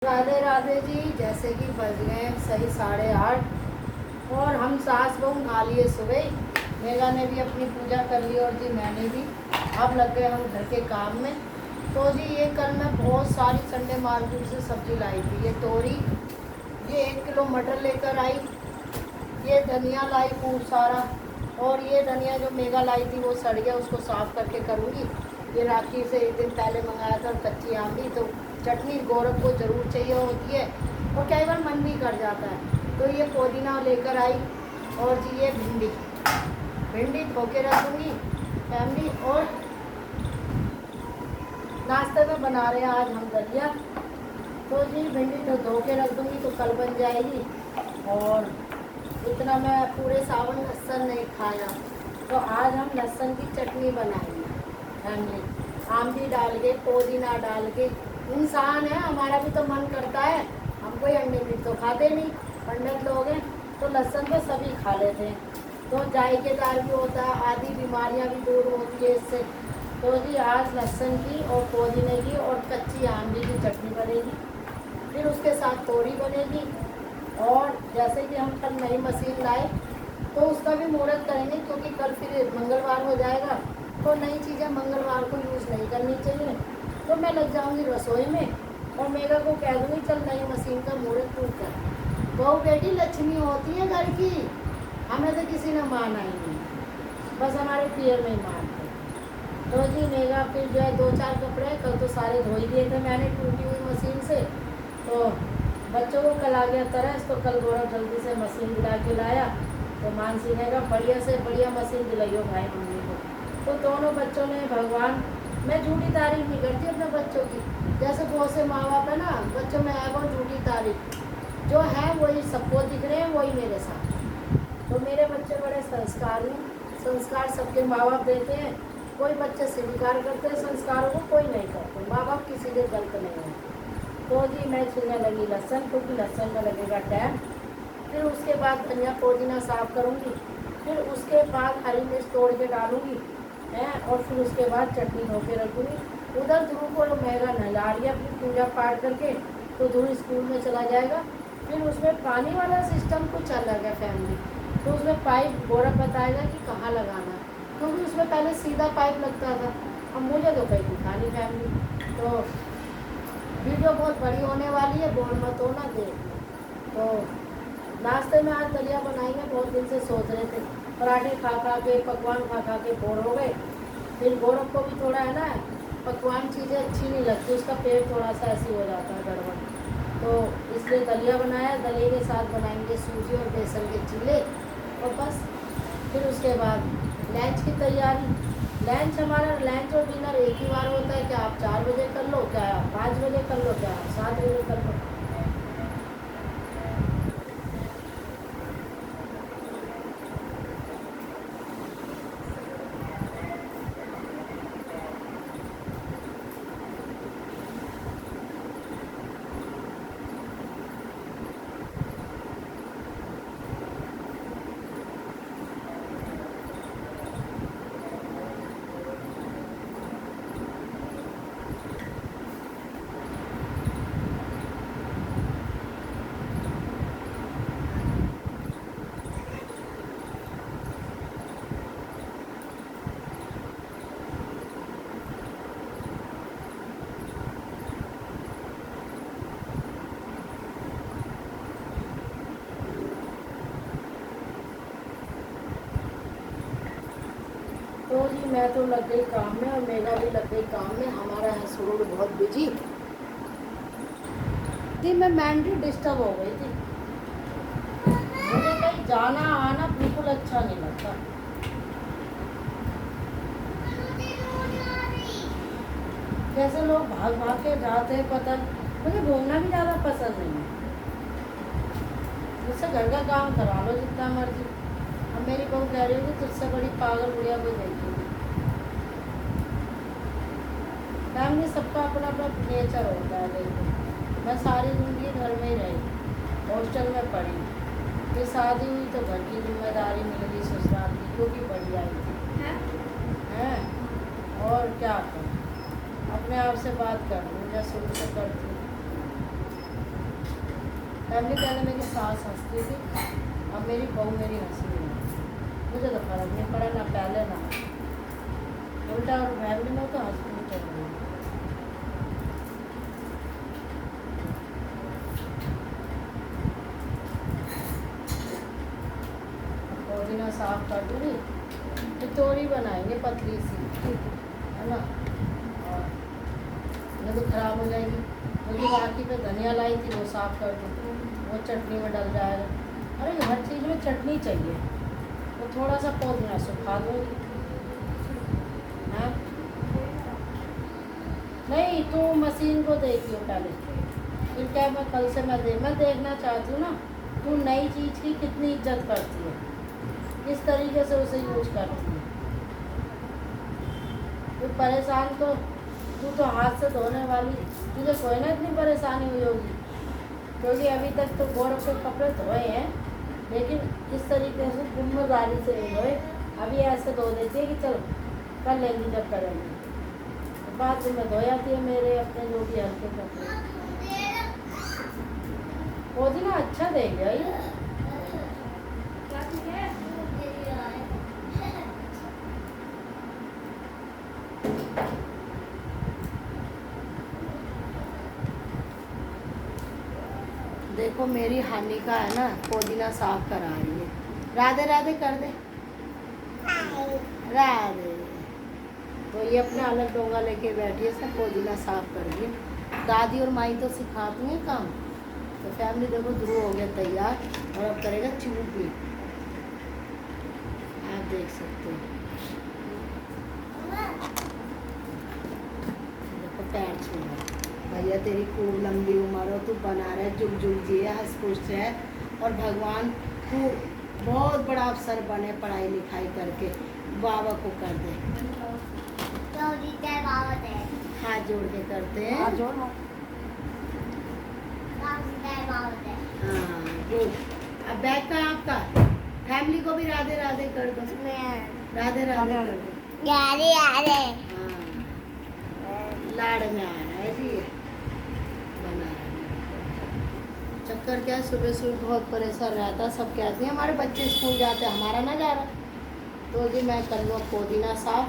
राधे राधे जी। जैसे कि बज गए सही 8:30 और हम सास बहू नहा लिए सुबह। मेघा ने भी अपनी पूजा कर ली और जी मैंने भी। अब लग गए हम घर के काम में। तो जी ये कल मैं बहुत सारी संडे मार्केट से सब्जी लाई थी। ये तोरी, ये 1 किलो मटर लेकर आई, ये धनिया लाई खूब सारा, और ये धनिया जो मेघा लाई थी वो सड़ गया, उसको साफ़ करके करूँगी। ये राखी से एक दिन पहले मंगाया था, और कच्ची आम भी। तो चटनी गौरव को ज़रूर चाहिए होती है और कई बार मन भी कर जाता है। तो ये पुदीना लेकर आई, और जी ये भिंडी भिंडी धो के रख दूँगी फैमिली। और नाश्ते में बना रहे हैं आज हम दलिया। तो जी भिंडी तो धो के रख दूँगी तो कल बन जाएगी। और इतना मैं पूरे सावन लहसुन नहीं खाया, तो आज हम लहसुन की चटनी बनाएंगे फैमिली। आम भी डाल के, पुदीना डाल के। इंसान है, हमारा भी तो मन करता है। हम कोई अंडे मीट तो खाते नहीं, पंडित लोग हैं, तो लहसुन तो सभी खा लेते हैं। तो जायकेदार भी होता है, आदि बीमारियां भी दूर होती है इससे। तो जी आज लहसुन की और पुदीने की और कच्ची आमली की चटनी बनेगी। फिर उसके साथ तोरी बनेगी। और जैसे कि हम कल नई मशीन लाए तो उसका भी मुहूर्त करेंगे, क्योंकि कल फिर मंगलवार हो जाएगा। तो नई चीज़ें मंगलवार को यूज़ नहीं करनी चाहिए। तो मैं लग जाऊंगी रसोई में और मेघा को कह दूँगी चल नई मशीन का मुहूर्त तू कर। बहू बेटी लक्ष्मी होती है घर की, हमें तो किसी ने माना ही नहीं, बस हमारे पियर में ही मानते। तो जी मेघा फिर जो है 2-4 कपड़े कल तो सारे धो ही दिए थे मैंने टूटी हुई मशीन से। तो बच्चों को कल आ गया तरस, तो कल गौरव जल्दी से मशीन दिला के लाया। तो मानसी ने कहा बढ़िया से बढ़िया मशीन दिलाइयो भाई मम्मी को। तो दोनों बच्चों ने, भगवान, मैं झूठी तारीफ नहीं करती अपने बच्चों की। जैसे बहुत से माँ बाप है ना, बच्चों में है वो झूठी तारीफ, जो है वही सबको दिख रहे हैं, वही मेरे साथ। तो मेरे बच्चे बड़े संस्कारी हैं। संस्कार सबके माँ बाप देते हैं। कोई बच्चे स्वीकार करते हैं संस्कारों को, कोई नहीं करते। माँ बाप किसी के गलत नहीं है। तो जी मैं छीलने लगी लहसुन, क्योंकि लहसुन का लगेगा टाइम। फिर उसके बाद धनिया पुदीना साफ़ करूँगी। फिर उसके बाद हरी मिर्च तोड़ के डालूँगी हैं, और फिर उसके बाद चटनी धो के रखूँगी। उधर ध्रुव को मेघा नहला रही है अपनी पूजा पाठ करके, तो ध्रुव स्कूल में चला जाएगा। फिर उसमें पानी वाला सिस्टम कुछ अलग है फैमिली। तो उसमें पाइप गौरव बताएगा कि कहाँ लगाना है, क्योंकि उसमें पहले सीधा पाइप लगता था। अब मुझे तो कहीं दिखा नहीं फैमिली। तो वीडियो बहुत बड़ी होने वाली है, बोर मत होना, देख। तो नाश्ते में आज दलिया बनाएंगे, बहुत दिन से सोच रहे थे। पराठे खा खा के, पकवान खा खा के बोर हो गए। फिर गौरव को भी थोड़ा है ना, पकवान चीज़ें अच्छी नहीं लगती, उसका पेट थोड़ा सा ऐसे हो जाता है गड़बड़। तो इसलिए दलिया बनाया। दलिया के साथ बनाएंगे सूजी और बेसन के चीले, और बस। फिर उसके बाद लंच की तैयारी। लंच हमारा, लंच और डिनर एक ही बार होता है। क्या आप 4 बजे कर लो, क्या आप 5 बजे कर लो, क्या आप 7 बजे कर लो। तो जी मैं तो लग गई काम में, और मेघा भी लग गई काम में। हमारा है शेड्यूल बहुत बिजी जी। मैं मेंटली डिस्टर्ब हो गई थी। मुझे कहीं जाना आना बिल्कुल अच्छा नहीं लगता। कैसे लोग भाग भाग के जाते हैं पता नहीं। मुझे घूमना भी ज़्यादा पसंद नहीं है। मुझसे घर का काम करा लो जितना मर्जी। अब मेरी बहू कह रही होगी तुझसे बड़ी पागल गुड़िया कोई देखी। फैमिली सबका अपना अपना नेचर होता है। लेकिन मैं सारी ज़िंदगी घर में ही रही, हॉस्टल में पढ़ी। फिर शादी हुई तो घर की जिम्मेदारी मिल गई ससुराल की, क्योंकि बड़ी आई थी हैं। और क्या करूँ, अपने आप से बात कर लूँ या शुरू से करती हूँ। फैमिली पहले मेरी सास हंसती थी, अब मेरी बहू मेरी हंसी नहीं है। मुझे तो फर्क नहीं पड़ा ना पहले ना उल्टा, और फैमिली में तो हंसती नहीं चल रही। पुदीना साफ कर दूँगी, कचौरी बनाएंगे पतली सी, है ना। और नहीं तो खराब हो जाएगी। क्योंकि बाकी पे धनिया लाई थी, वो साफ कर दूँ, वो चटनी में डल जाएगा। अरे हर चीज़ में चटनी चाहिए, तो थोड़ा सा पुदीना सुखा दूँगी। हाँ नहीं, तू मशीन को देखियो पहले, फिर क्या मैं कल से मैं देखना चाहती हूँ ना तू नई चीज़ की कितनी इज्जत करती है, किस तरीके से उसे यूज करती है। तो परेशान तो तू तो हाथ से धोने वाली, तुझे कोई ना इतनी परेशानी हुई होगी, क्योंकि अभी तक तो गौरव के कपड़े धोए हैं, लेकिन इस तरीके से जिम्मेदारी से नहीं धोए। अभी ऐसे धो देती है कि चलो कर लेंगी जब करेंगे, तो बाद में धो जाती है मेरे अपने जो भी हल्के कपड़े। पुदीना अच्छा देगा ये। देखो मेरी हानि का है ना, पुदीना साफ करा रही है। राधे राधे कर दे, राधे। तो ये अपना अलग डोंगा लेके बैठी है, सब पुदीना साफ कर दिए। दादी और माई तो सिखाती हैं काम। तो फैमिली देखो ध्रुव हो गया तैयार, और अब करेगा चूपी, आप देख सकते हो। देखो पैर छूना, भैया तेरी खूब लंबी उम्र हो, तू बना रहे जुग जुग जिए, हंस खुश है, और भगवान तू बहुत बड़ा अफसर बने पढ़ाई लिखाई करके, बाबा को कर दे। हाथ जोड़ के करते हैं, हाथ जोड़, हाँ गुड। अब बैग का आपका फैमिली को भी राधे राधे कर दो, राधे राधे कर दो। हाँ लाड़ में आ रहा है जी, बना रहा है। चक्कर क्या है, सुबह सुबह बहुत परेशान रहता, सब कहते हैं हमारे बच्चे स्कूल जाते हैं, हमारा ना जा रहा। तो जी मैं कर लूँ पुदीना साफ।